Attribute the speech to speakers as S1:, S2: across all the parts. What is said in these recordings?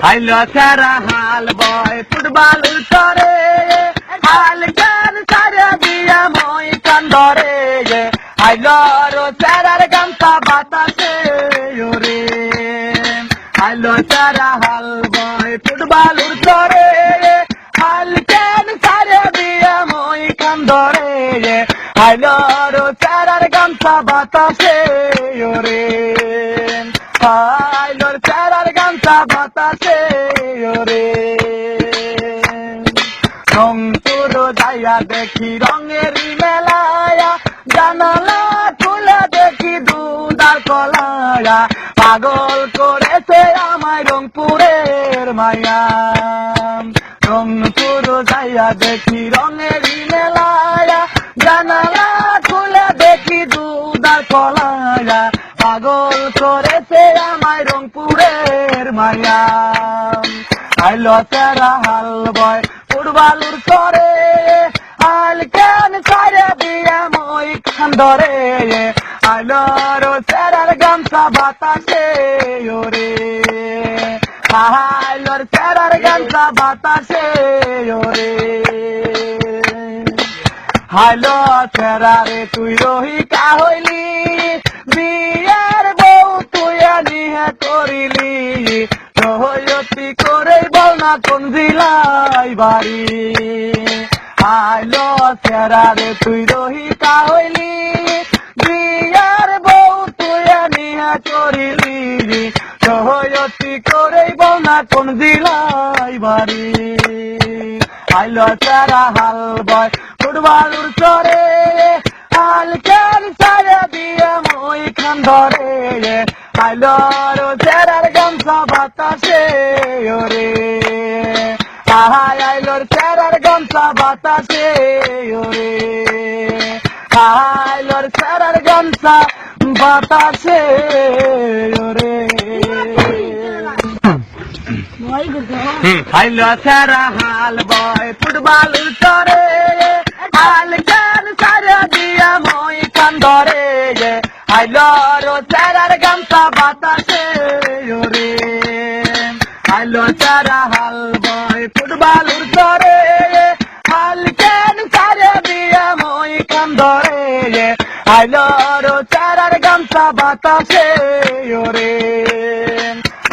S1: হাইলো সারা হাল বয় ফুটবল করে হাল গান সারা দিয়া মই কান্দরে হাইলো রো সারার গামছা বাতাসে ওরে হাইলো সারা হাল বয় ফুটবল করে হাল গান সারা দিয়া মই কান্দরে হাইলো রো সারার গামছা বাতাসে ওরে হাইলোর সারার গামছা বাতাসে ওরে রংপুর যাইয়া দেখি রঙের মেলায়া জানালা খুলে দেখি দুধার কলায়া পাগল করেছে আমায় রংপুরের মায়া রংপুর যাইয়া দেখি রঙের মেলায়া জানালা খুলে দেখি দুধার কলায়া পাগল করেছে আমায় রংপুরের মায়া আইলো সারা হাল বয় ফুটবলুর করে আল কেন সারে দিয়ে মই খান্দরে আইলো রো সারার গামছা বাতাসে ওরে আইলোর সারার গামছা বাতাসে ওরে হাইলো সারারে তুই রহিকা হইলি বিয়ার বউ তুই নিহে করিলি সহয়তি করে বল না কোন জেলাই বাড়ি আইলো সেরারে তুই রহিকা হইলি বিয়ার বউ তুই নিহে করিলি সহয়তি করে বল না কোন জেলাই বাড়ি আইলো সারা হাল বয় ফুটবলুর চরে হাল কেন সারা দিয়ে মই খান্দরে আইলো রো সারার গামছা বাতাসে ওরে আইলোর সারার গামছা বাতাসে ওরে আইলোর সারার গামছা বাতাসে ওরে হাইলো সারা হাল বয় ফুটবল করে হাল গান সারা দিয়া মই কান্দরে হাইলো রো সারার গামছা বাতাসে ওরে হাইলো সারা হাল বয় ফুটবল করে হাল গান সারা দিয়া মই কান্দরে হাইলো রো সারার গামছা বাতাসে ওরে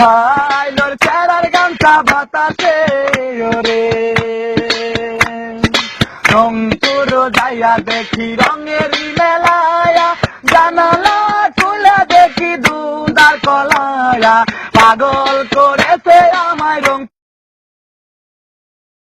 S1: হাইলোর সারার গামছা বাতাসে ওরে রংপুর যাইয়া দেখি রঙের মেলায়া জানালা খুলে দেখি দুধার কলায়া পাগল করেছে আমায় রং